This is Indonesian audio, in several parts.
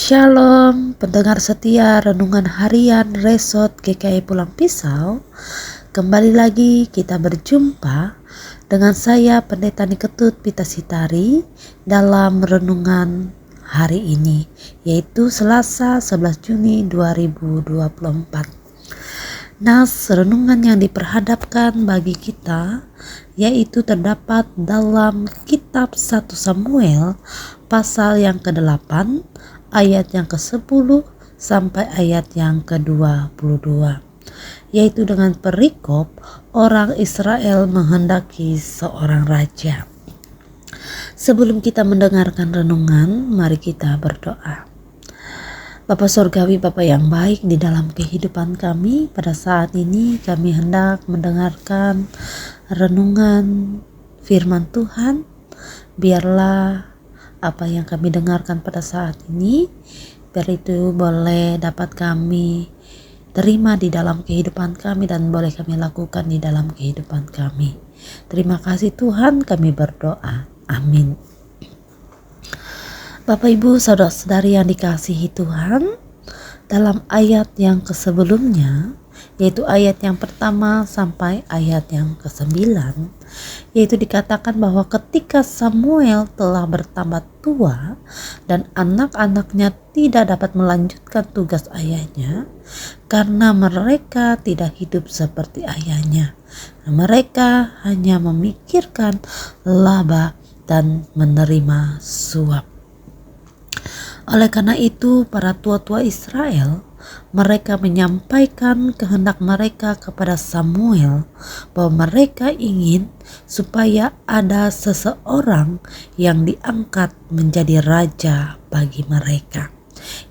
Shalom, pendengar setia renungan harian Resort GKI Pulang Pisau. Kembali lagi kita berjumpa dengan saya Pendeta Niketut Pita Sitari dalam renungan hari ini, yaitu Selasa 11 Juni 2024. Nas renungan yang diperhadapkan bagi kita yaitu terdapat dalam kitab 1 Samuel pasal yang ke-8 ayat yang ke-10 sampai ayat yang ke-22, yaitu dengan perikop orang Israel menghendaki seorang raja. Sebelum kita mendengarkan renungan, mari kita berdoa. Bapa Sorgawi, Bapa yang baik di dalam kehidupan kami, pada saat ini kami hendak mendengarkan renungan firman Tuhan. Biarlah apa yang kami dengarkan pada saat ini, biar itu boleh dapat kami terima di dalam kehidupan kami dan boleh kami lakukan di dalam kehidupan kami. Terima kasih Tuhan, kami berdoa. Amin. Bapak Ibu saudara-saudari yang dikasihi Tuhan, dalam ayat yang sebelumnya, yaitu ayat yang pertama sampai ayat yang ke-9, yaitu dikatakan bahwa ketika Samuel telah bertambah tua dan anak-anaknya tidak dapat melanjutkan tugas ayahnya karena mereka tidak hidup seperti ayahnya. Mereka hanya memikirkan laba dan menerima suap. Oleh karena itu, para tua-tua Israel, mereka menyampaikan kehendak mereka kepada Samuel bahwa mereka ingin supaya ada seseorang yang diangkat menjadi raja bagi mereka,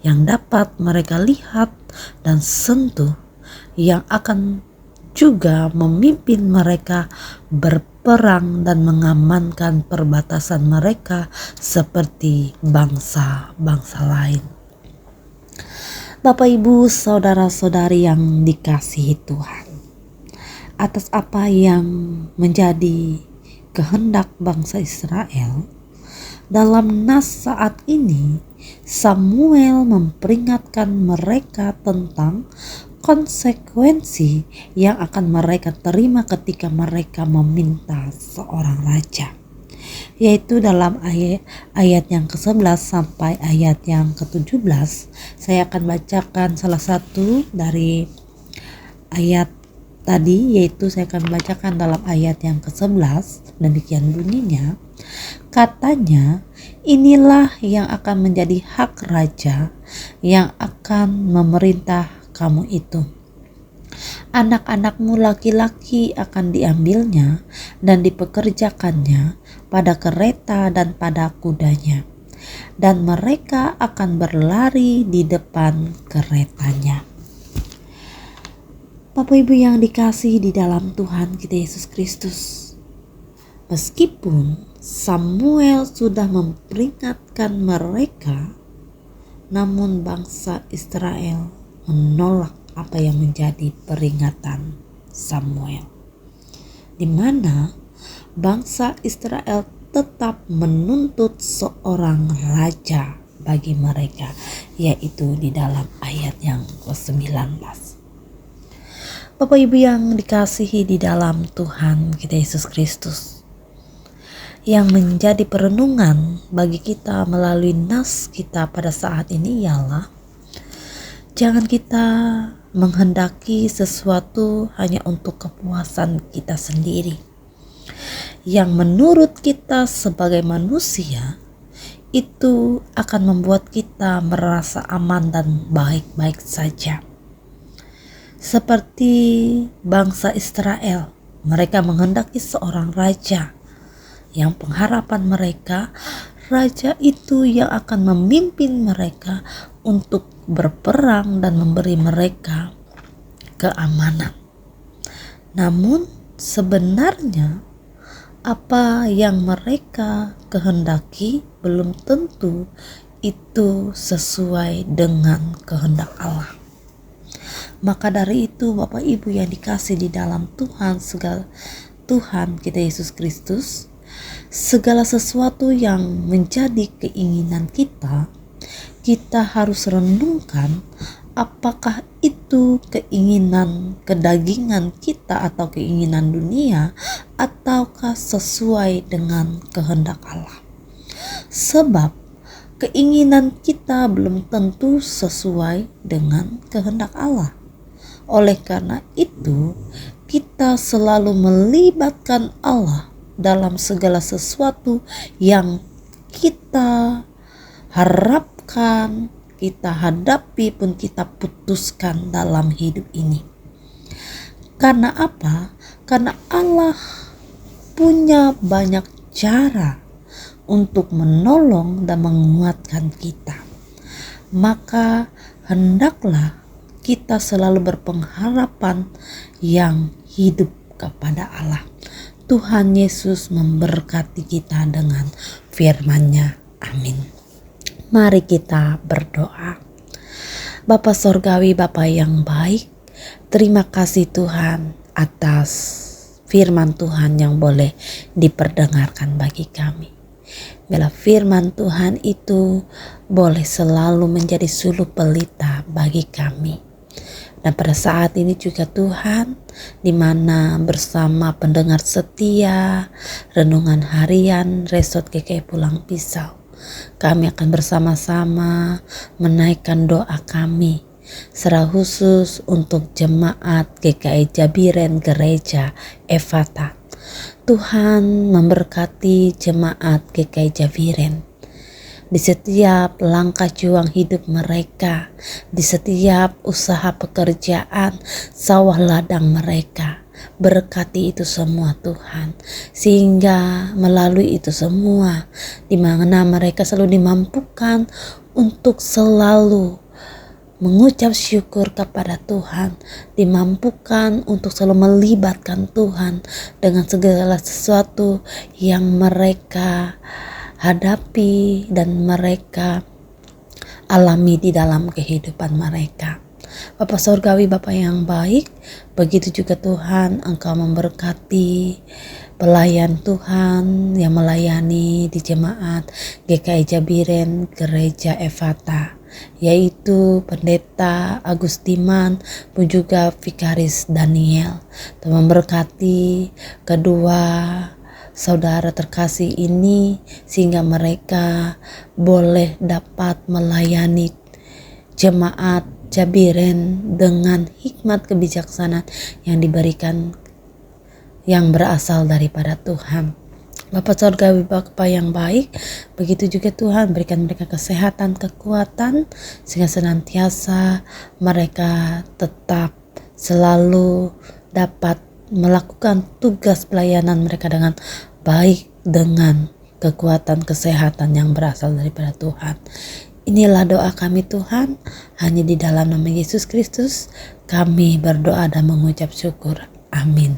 yang dapat mereka lihat dan sentuh, yang akan juga memimpin mereka berperang dan mengamankan perbatasan mereka seperti bangsa-bangsa lain. Bapak Ibu saudara-saudari yang dikasihi Tuhan, atas apa yang menjadi kehendak bangsa Israel, dalam nas saat ini Samuel memperingatkan mereka tentang konsekuensi yang akan mereka terima ketika mereka meminta seorang raja, yaitu dalam ayat yang ke-11 sampai ayat yang ke-17. Saya akan bacakan salah satu dari ayat tadi, yaitu saya akan bacakan dalam ayat yang ke-11. Demikian bunyinya, katanya, inilah yang akan menjadi hak raja yang akan memerintah kamu itu. Anak-anakmu laki-laki akan diambilnya dan dipekerjakannya pada kereta dan pada kudanya, dan mereka akan berlari di depan keretanya. Bapak Ibu yang dikasihi di dalam Tuhan kita Yesus Kristus, meskipun Samuel sudah memperingatkan mereka, namun bangsa Israel menolak apa yang menjadi peringatan Samuel, di mana bangsa Israel tetap menuntut seorang raja bagi mereka, yaitu di dalam ayat yang ke-19. Bapak Ibu yang dikasihi di dalam Tuhan kita Yesus Kristus, yang menjadi perenungan bagi kita melalui nas kita pada saat ini ialah, jangan kita menghendaki sesuatu hanya untuk kepuasan kita sendiri, yang menurut kita sebagai manusia itu akan membuat kita merasa aman dan baik-baik saja. Seperti bangsa Israel, mereka menghendaki seorang raja yang pengharapan mereka, raja itu yang akan memimpin mereka untuk berperang dan memberi mereka keamanan. Namun sebenarnya apa yang mereka kehendaki belum tentu itu sesuai dengan kehendak Allah. Maka dari itu Bapak Ibu yang dikasih di dalam Tuhan kita Yesus Kristus, segala sesuatu yang menjadi keinginan kita kita harus renungkan apakah itu keinginan kedagingan kita atau keinginan dunia, ataukah sesuai dengan kehendak Allah. Sebab keinginan kita belum tentu sesuai dengan kehendak Allah. Oleh karena itu, kita selalu melibatkan Allah dalam segala sesuatu yang kita harapkan, kita hadapi pun kita putuskan dalam hidup ini. Karena apa? Karena Allah punya banyak cara untuk menolong dan menguatkan kita. Maka hendaklah kita selalu berpengharapan yang hidup kepada Allah. Tuhan Yesus memberkati kita dengan firman-Nya. Amin. Mari kita berdoa. Bapa Sorgawi, Bapa yang baik, terima kasih Tuhan atas firman Tuhan yang boleh diperdengarkan bagi kami. Bila firman Tuhan itu boleh selalu menjadi suluh pelita bagi kami. Dan pada saat ini juga Tuhan, di mana bersama pendengar setia Renungan Harian Resort GKI Pulang Pisau, kami akan bersama-sama menaikkan doa kami secara khusus untuk jemaat GKI Jabiren Gereja Efata. Tuhan memberkati jemaat GKI Jabiren di setiap langkah juang hidup mereka, di setiap usaha pekerjaan, sawah ladang mereka. Berkati itu semua Tuhan, sehingga melalui itu semua, di mana mereka selalu dimampukan untuk selalu mengucap syukur kepada Tuhan, dimampukan untuk selalu melibatkan Tuhan dengan segala sesuatu yang mereka hadapi dan mereka alami di dalam kehidupan mereka. Bapa Sorgawi, Bapa yang baik, begitu juga Tuhan, Engkau memberkati pelayan Tuhan yang melayani di jemaat GKI Jabiren Gereja Efata, yaitu Pendeta Agustiman pun juga Vikaris Daniel. Tuhan memberkati kedua saudara terkasih ini sehingga mereka boleh dapat melayani jemaat Jabiren dengan hikmat kebijaksanaan yang diberikan, yang berasal daripada Tuhan. Bapa Sorgawi, Bapa yang baik, begitu juga Tuhan berikan mereka kesehatan, kekuatan, sehingga senantiasa mereka tetap selalu dapat melakukan tugas pelayanan mereka dengan baik, dengan kekuatan kesehatan yang berasal daripada Tuhan. Inilah doa kami Tuhan, hanya di dalam nama Yesus Kristus kami berdoa dan mengucap syukur. Amin.